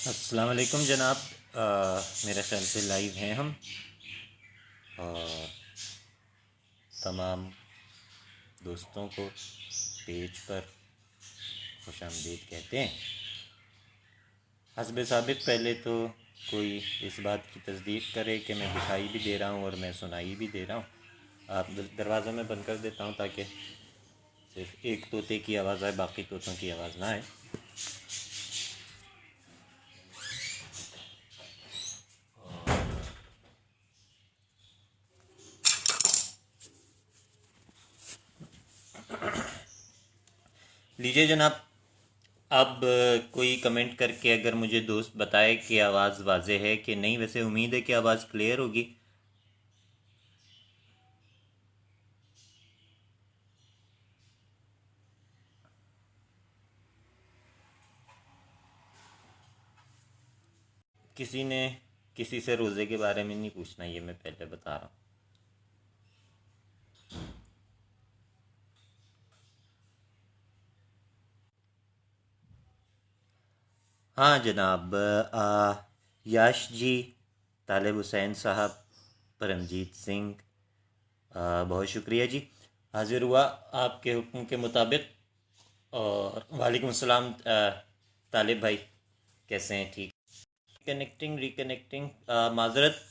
अस्सलाम वालेकुम जनाब। मेरे ख्याल से लाइव हैं हम और तमाम दोस्तों को पेज पर खुश आमदीद कहते हैं। हस्ब साबिक पहले तो कोई इस बात की तस्दीक करे कि मैं दिखाई भी दे रहा हूँ और मैं सुनाई भी दे रहा हूँ। आप दरवाज़ा में बंद कर देता हूँ ताकि सिर्फ एक तोते की आवाज़ आए, बाकी तोतों की आवाज़ ना आए। लीजिए जनाब। अब कोई कमेंट करके अगर मुझे दोस्त बताए कि आवाज़ वाज़े है कि नहीं। वैसे उम्मीद है कि आवाज़ क्लियर होगी। किसी ने किसी से रोज़े के बारे में नहीं पूछना, ये मैं पहले बता रहा हूँ। हाँ जनाब। याश जी, तालिब हुसैन साहब, परमजीत सिंह, बहुत शुक्रिया जी। हाजिर हुआ आपके हुक्म के मुताबिक। और वालेकुम सलाम तालिब भाई, कैसे हैं? ठीक। कनेक्टिंग रिकनेक्टिंग, माजरत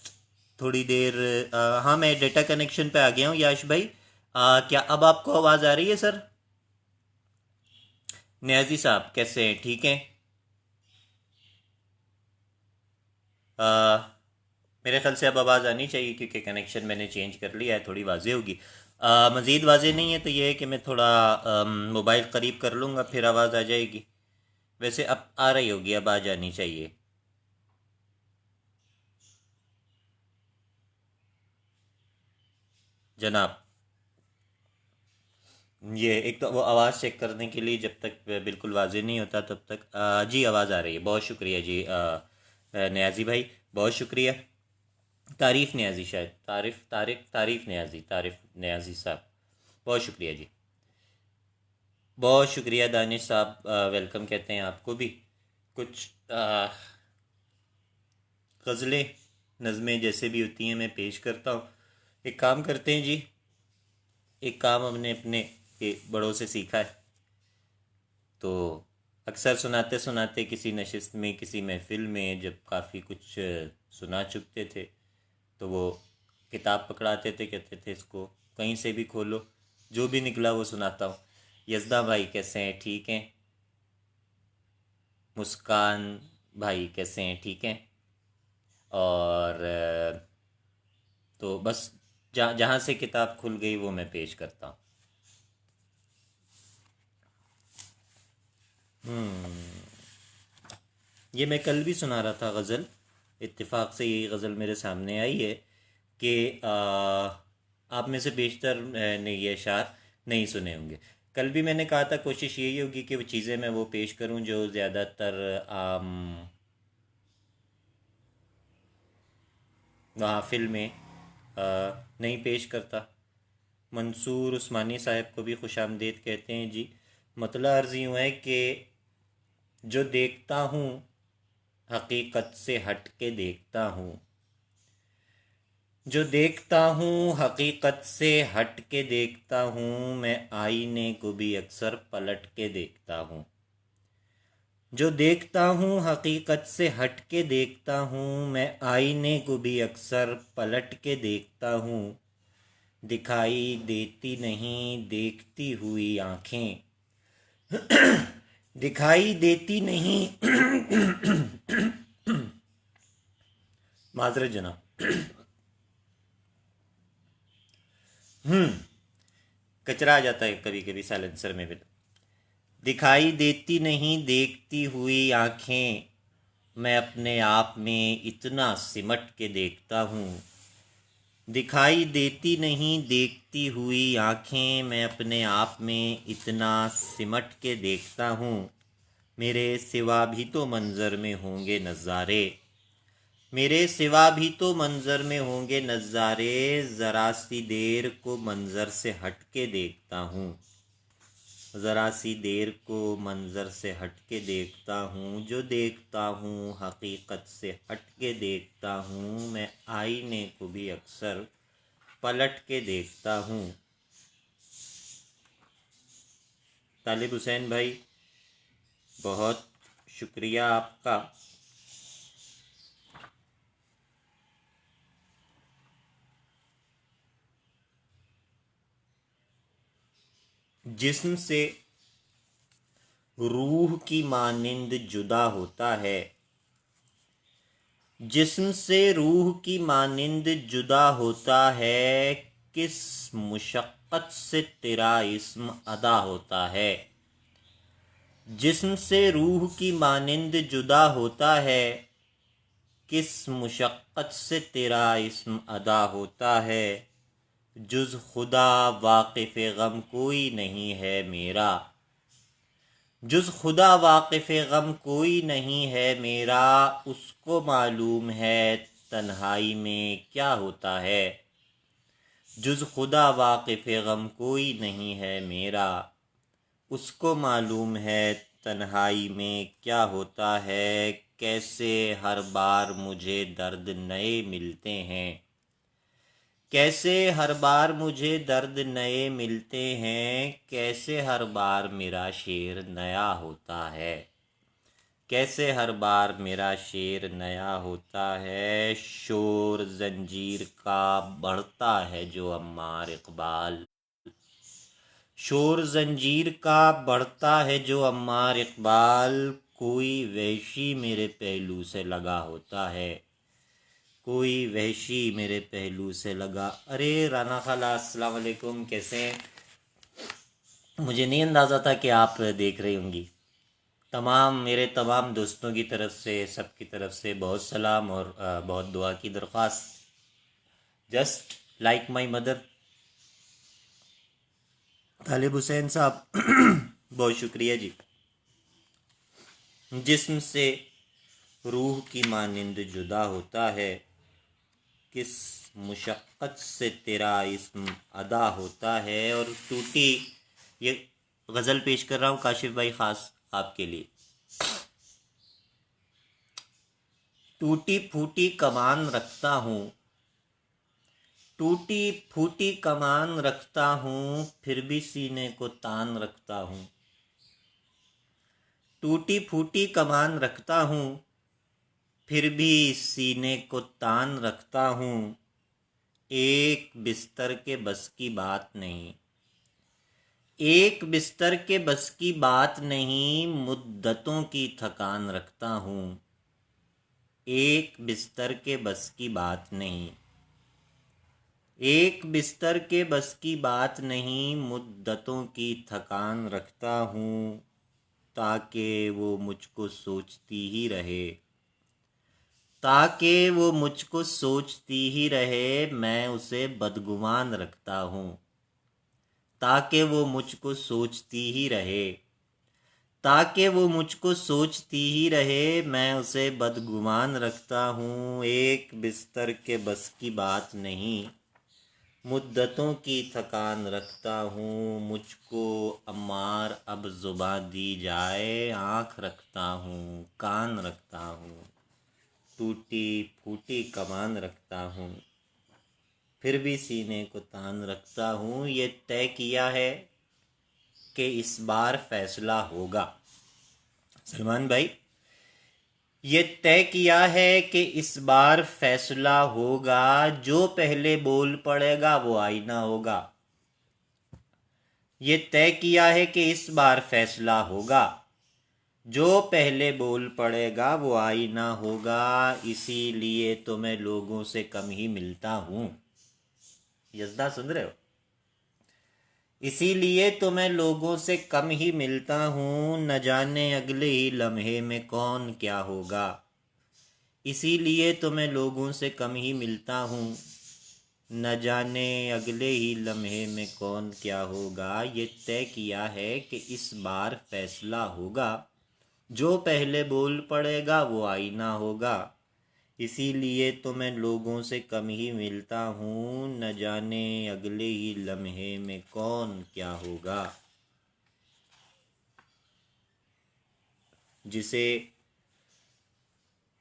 थोड़ी देर। हाँ, मैं डेटा कनेक्शन पे आ गया हूँ याश भाई। क्या अब आपको आवाज़ आ रही है सर? न्याजी साहब कैसे हैं? ठीक हैं? आ, मेरे ख्याल से अब आवाज़ आनी चाहिए क्योंकि कनेक्शन मैंने चेंज कर लिया है, थोड़ी वाजे होगी। मज़ीद वाजे नहीं है तो ये है कि मैं थोड़ा मोबाइल करीब कर लूँगा, फिर आवाज़ आ जाएगी। वैसे अब आ रही होगी, अब आ जानी चाहिए जनाब। ये एक तो वो आवाज़ चेक करने के लिए, जब तक बिल्कुल वाजे नहीं होता तब तक। जी आवाज़ आ रही है, बहुत शुक्रिया जी। न्याजी भाई, बहुत शुक्रिया। तारीफ़ न्याजी, शायद तारीफ़ न्याजी, तारीफ़ न्याजी साहब, बहुत शुक्रिया जी। बहुत शुक्रिया दानिश साहब, वेलकम कहते हैं आपको भी। कुछ गज़लें, नज़में जैसे भी होती हैं मैं पेश करता हूँ। एक काम करते हैं जी, एक काम हमने अपने बड़ों से सीखा है। तो अक्सर सुनाते सुनाते किसी नशिस्त में, किसी महफिल में जब काफ़ी कुछ सुना चुकते थे, तो वो किताब पकड़ाते थे, कहते थे इसको कहीं से भी खोलो, जो भी निकला वो सुनाता हूँ। यज़दा भाई कैसे हैं? ठीक हैं? मुस्कान भाई कैसे हैं? ठीक हैं? और तो बस जहाँ जहाँ से किताब खुल गई वो मैं पेश करता हूँ। ये मैं कल भी सुना रहा था गज़ल, इत्तेफाक से यही गज़ल मेरे सामने आई है कि आप में से बेशतर ने ये अशार नहीं सुने होंगे। कल भी मैंने कहा था कोशिश यही होगी कि वो चीज़ें मैं वो पेश करूं जो ज़्यादातर आम महफिल में नहीं पेश करता। मंसूर उस्मानी साहब को भी खुश आमदीद कहते हैं जी। मतलब अर्ज़ यूँ है कि जो देखता हूँ हकीकत से हट के देखता हूँ, जो देखता हूँ हकीकत से हट के देखता हूँ, मैं आईने को भी अक्सर पलट के देखता हूँ। जो देखता हूँ हकीकत से हट के देखता हूँ, मैं आईने को भी अक्सर पलट के देखता हूँ। दिखाई देती नहीं देखती हुई आंखें, दिखाई देती नहीं माजरत जनाब। कचरा आ जाता है कभी कभी साइलेंसर में भी। दिखाई देती नहीं देखती हुई आंखें, मैं अपने आप में इतना सिमट के देखता हूँ। दिखाई देती नहीं देखती हुई आंखें, मैं अपने आप में इतना सिमट के देखता हूँ। मेरे सिवा भी तो मंजर में होंगे नज़ारे, मेरे सिवा भी तो मंजर में होंगे नज़ारे, ज़रा सी देर को मंजर से हट के देखता हूँ। ज़रा सी देर को मंज़र से हट के देखता हूँ, जो देखता हूँ हकीकत से हट के देखता हूँ। मैं आईने को भी अक्सर पलट के देखता हूँ। तालिब हुसैन भाई, बहुत शुक्रिया आपका। जिस्म से रूह की मानिंद जुदा होता है, जिस्म से रूह की मानिंद जुदा होता है। किस मुशक्क़त से तेरा इस्म अदा होता है। जिस्म से रूह की मानिंद जुदा होता है, किस मुशक्क़त से तेरा इस्म अदा होता है। जुज़ खुदा वाक़िफ़ गम कोई नहीं है मेरा, जुज़ खुदा वाक़िफ़ गम कोई नहीं है मेरा। उसको मालूम है तन्हाई में क्या होता है। जुज़ खुदा वाक़िफ़ गम कोई नहीं है मेरा, उसको मालूम है तन्हाई में क्या होता है। कैसे हर बार मुझे दर्द नए मिलते हैं, कैसे हर बार मुझे दर्द नए मिलते हैं। कैसे हर बार मेरा शेर नया होता है, कैसे हर बार मेरा शेर नया होता है। शोर जंजीर का बढ़ता है जो अम्मार इकबाल, शोर जंजीर का बढ़ता है जो अम्मार इकबाल। कोई वहशी मेरे पहलू से लगा होता है, कोई वहशी मेरे पहलू से लगा। अरे राना खाला, अस्सलाम वालेकुम, कैसे हैं? मुझे नहीं अंदाज़ा था कि आप देख रही होंगी। मेरे तमाम दोस्तों की तरफ से, सबकी तरफ से बहुत सलाम और बहुत दुआ की दरख्वास्त। Just like my mother. Talib Hussain साहब बहुत शुक्रिया जी। जिस्म से रूह की मानिंद जुदा होता है, किस मुशक्क़त से तेरा इस्म अदा होता है। और टूटी, ये गज़ल पेश कर रहा हूँ काशिफ भाई, ख़ास आपके लिए। टूटी फूटी कमान रखता हूँ, टूटी फूटी कमान रखता हूँ, फिर भी सीने को तान रखता हूँ। टूटी फूटी कमान रखता हूँ, फिर भी सीने को तान रखता हूँ। एक बिस्तर के बस की बात नहीं, एक बिस्तर के बस की बात नहीं, मुद्दतों की थकान रखता हूँ। एक बिस्तर के बस की बात नहीं, एक बिस्तर के बस की बात नहीं, मुद्दतों की थकान रखता हूँ। ताकि वो मुझको सोचती ही रहे, ताकि वो मुझको सोचती ही रहे, मैं उसे बदगुमान रखता हूँ। ताकि वो मुझको सोचती ही रहे, ताकि वो मुझको सोचती ही रहे, मैं उसे बदगुमान रखता हूँ। एक बिस्तर के बस की बात नहीं, मुद्दतों की थकान रखता हूँ। मुझको अम्मार अब ज़ुबां दी जाए, आँख रखता हूँ, कान रखता हूँ। टूटी फूटी कमान रखता हूँ, फिर भी सीने को तान रखता हूँ। ये तय किया है कि इस बार फैसला होगा। सलमान भाई, ये तय किया है कि इस बार फैसला होगा। जो पहले बोल पड़ेगा वो आईना होगा। ये तय किया है कि इस बार फैसला होगा। जो पहले बोल पड़ेगा वो आईना होगा। इसीलिए तो मैं लोगों से कम ही मिलता हूँ। यज़दा सुन रहे हो? इसीलिए तो मैं लोगों से कम ही मिलता हूँ। न जाने अगले ही लम्हे में कौन क्या होगा। इसीलिए तो मैं लोगों से कम ही मिलता हूँ। न जाने अगले ही लम्हे में कौन क्या होगा। ये तय किया है कि इस बार फैसला होगा। जो पहले बोल पड़ेगा वो आईना होगा। इसीलिए तो मैं लोगों से कम ही मिलता हूँ। न जाने अगले ही लम्हे में कौन क्या होगा। जिसे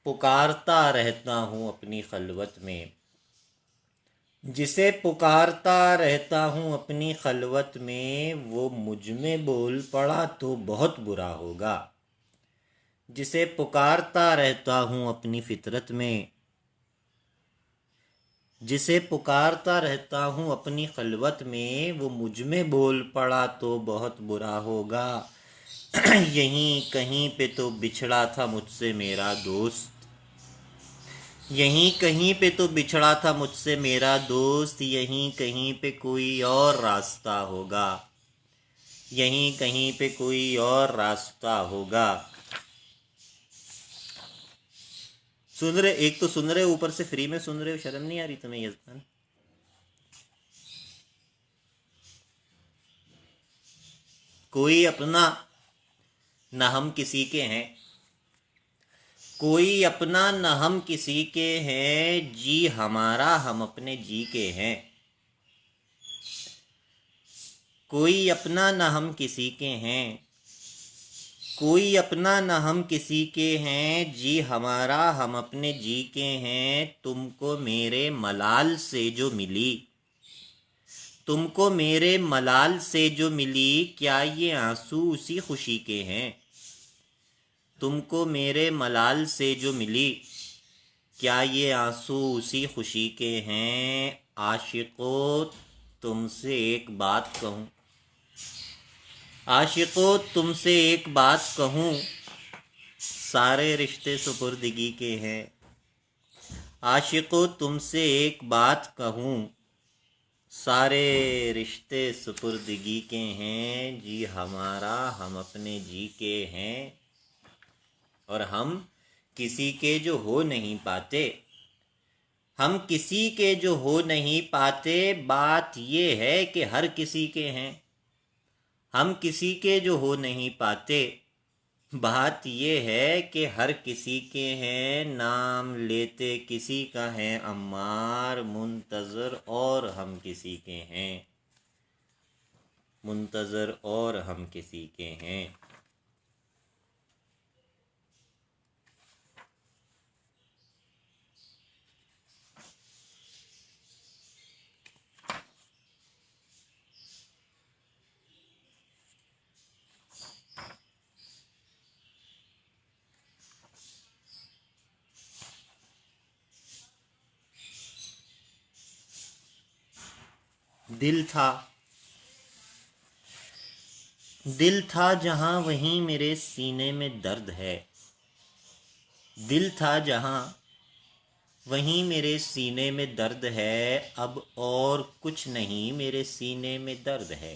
पुकारता रहता हूँ अपनी खलवत में, जिसे पुकारता रहता हूँ अपनी खलवत में, वो मुझ में बोल पड़ा तो बहुत बुरा होगा। जिसे पुकारता रहता हूँ अपनी फितरत में, जिसे पुकारता रहता हूँ अपनी खलवत में, वो मुझ में बोल पड़ा तो बहुत बुरा होगा। यहीं कहीं पे तो बिछड़ा था मुझसे मेरा दोस्त, यहीं कहीं पे तो बिछड़ा था मुझसे मेरा दोस्त, यहीं कहीं पे कोई और रास्ता होगा, यहीं कहीं पे कोई और रास्ता होगा। सुन रहे, एक तो सुन रहे ऊपर से फ्री में सुन रहे हो, शर्म नहीं आ रही तुम्हें यजमान? कोई अपना न हम किसी के हैं, कोई अपना न हम किसी के हैं, जी हमारा हम अपने जी के हैं। कोई अपना न हम किसी के हैं, कोई अपना न हम किसी के हैं, जी हमारा हम अपने जी के हैं। तुमको मेरे मलाल से जो मिली, तुमको मेरे मलाल से जो मिली, क्या ये आंसू उसी खुशी के हैं? तुमको मेरे मलाल से जो मिली, क्या ये आंसू उसी खुशी के हैं? आशिको तुमसे एक बात कहूँ, आशिको तुमसे एक बात कहूँ, सारे रिश्ते सुपुर्दगी के हैं। आशिको तुमसे एक बात कहूँ, सारे रिश्ते सुपुर्दगी के हैं। जी हमारा हम अपने जी के हैं, और हम किसी के जो हो नहीं पाते, हम किसी के जो हो नहीं पाते। बात ये है कि हर किसी के हैं, हम किसी के जो हो नहीं पाते। बात ये है कि हर किसी के हैं, नाम लेते किसी का है अम्मार, मुंतज़र और हम किसी के हैं, मुंतज़र और हम किसी के हैं। दिल था, दिल था जहां वहीं मेरे सीने में दर्द है। दिल था जहां वहीं मेरे सीने में दर्द है, अब और कुछ नहीं मेरे सीने में दर्द है।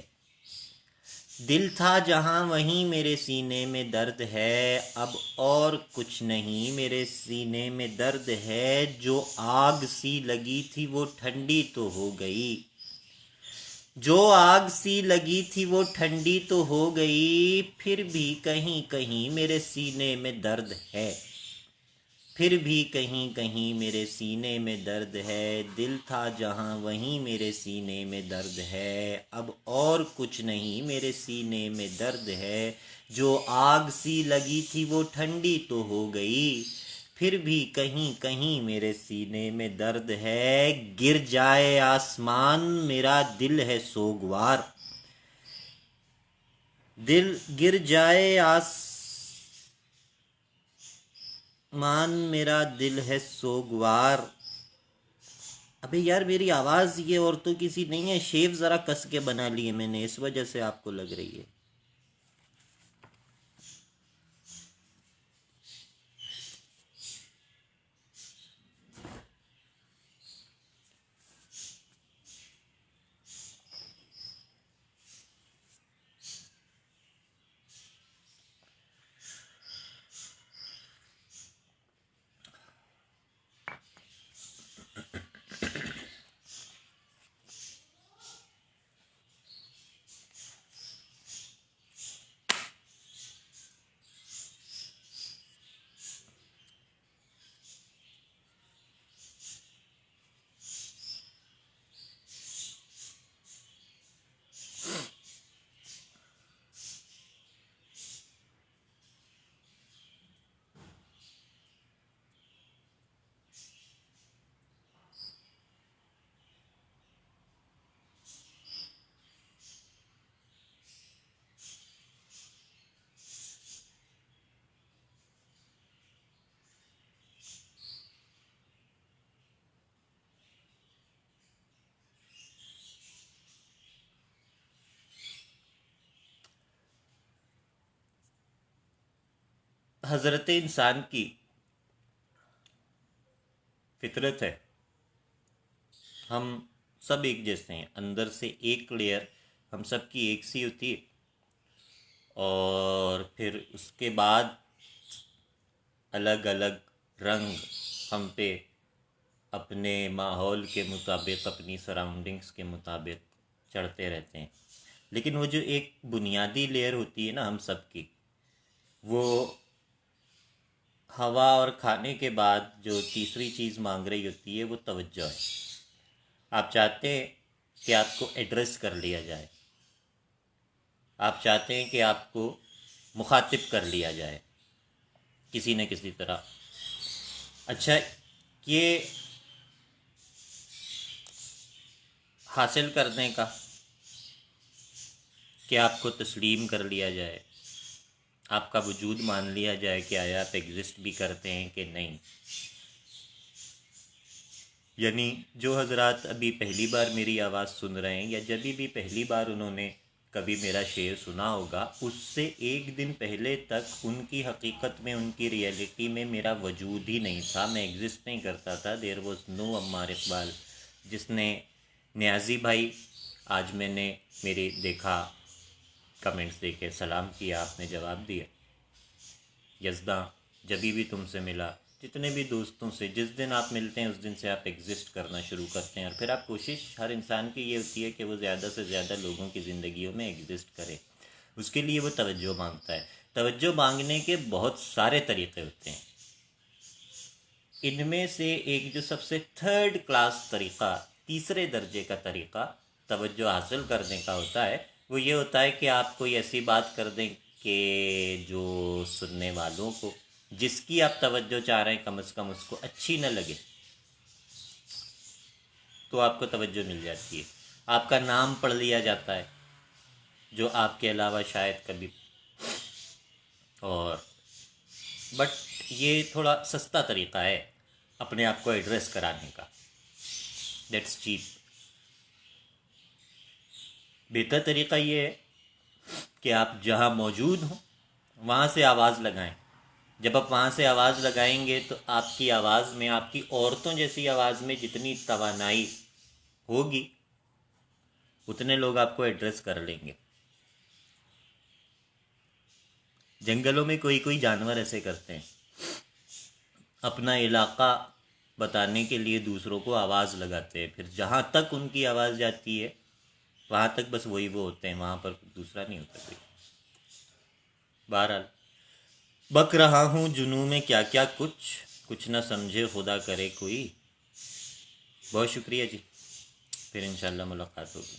दिल था जहां वहीं मेरे सीने में दर्द है, अब और कुछ नहीं मेरे सीने में दर्द है। जो आग सी लगी थी वो ठंडी तो हो गई, जो आग सी लगी थी वो ठंडी तो हो गई, फिर भी कहीं कहीं मेरे सीने में दर्द है, फिर भी कहीं कहीं मेरे सीने में दर्द है। दिल था जहां वहीं मेरे सीने में दर्द है, अब और कुछ नहीं मेरे सीने में दर्द है। जो आग सी लगी थी वो ठंडी तो हो गई, फिर भी कहीं कहीं मेरे सीने में दर्द है। गिर जाए आसमान मेरा दिल है सोगवार, दिल गिर जाए आसमान मेरा दिल है सोगवार। अबे यार मेरी आवाज़ ये औरतों की सी नहीं है, शेव ज़रा कस के बना लिए मैंने, इस वजह से आपको लग रही है। हज़रत इंसान की फितरत है, हम सब एक जैसे हैं, अंदर से एक लेयर हम सब की एक सी होती है, और फिर उसके बाद अलग अलग रंग हम पे अपने माहौल के मुताबिक, अपनी सराउंडिंग्स के मुताबिक चढ़ते रहते हैं। लेकिन वो जो एक बुनियादी लेयर होती है ना हम सब की, वो हवा और खाने के बाद जो तीसरी चीज़ मांग रही होती है वो तवज्जो है। आप चाहते हैं कि आपको एड्रेस कर लिया जाए, आप चाहते हैं कि आपको मुखातिब कर लिया जाए किसी न किसी तरह। अच्छा, ये हासिल करने का कि आपको तस्लीम कर लिया जाए, आपका वजूद मान लिया जाए कि आया आप एग्जिस्ट भी करते हैं कि नहीं। यानी जो हजरात अभी पहली बार मेरी आवाज़ सुन रहे हैं, या जब भी पहली बार उन्होंने कभी मेरा शेर सुना होगा, उससे एक दिन पहले तक उनकी हकीकत में, उनकी रियलिटी में मेरा वजूद ही नहीं था, मैं एग्जिस्ट नहीं करता था। There was no Ammar Iqbal. जिसने न्याजी भाई, आज मैंने मेरे देखा कमेंट्स देखे, सलाम किया, आपने जवाब दिया। यज़दा जभी भी तुमसे मिला, जितने भी दोस्तों से जिस दिन आप मिलते हैं उस दिन से आप एग्जिस्ट करना शुरू करते हैं, और फिर आप कोशिश हर इंसान की ये होती है कि वो ज़्यादा से ज़्यादा लोगों की ज़िंदगियों में एग्जिस्ट करे। उसके लिए वो तवज्जो मांगता है। तवज्जो मांगने के बहुत सारे तरीक़े होते हैं, इनमें से एक जो सबसे थर्ड क्लास तरीक़ा, तीसरे दर्जे का तरीक़ा तवज्जो हासिल करने का होता है, वो ये होता है कि आप कोई ऐसी बात कर दें कि जो सुनने वालों को, जिसकी आप तवज्जो चाह रहे हैं, कम से कम उसको अच्छी न लगे, तो आपको तवज्जो मिल जाती है। आपका नाम पढ़ लिया जाता है जो आपके अलावा शायद कभी, और बट ये थोड़ा सस्ता तरीक़ा है अपने आप को एड्रेस कराने का, दैट्स चीप। बेहतर तरीक़ा ये है कि आप जहाँ मौजूद हों वहाँ से आवाज़ लगाएं। जब आप वहाँ से आवाज़ लगाएंगे तो आपकी आवाज़ में, आपकी औरतों जैसी आवाज़ में जितनी तवानाई होगी, उतने लोग आपको एड्रेस कर लेंगे। जंगलों में कोई कोई जानवर ऐसे करते हैं, अपना इलाका बताने के लिए दूसरों को आवाज़ लगाते हैं, फिर जहाँ तक उनकी आवाज़ जाती है वहाँ तक बस वही वो होते हैं, वहाँ पर दूसरा नहीं होता कोई। बहरहाल, बक रहा हूँ जुनून में क्या क्या कुछ, कुछ ना समझे खुदा करे कोई। बहुत शुक्रिया जी, फिर इंशाल्लाह मुलाकात होगी।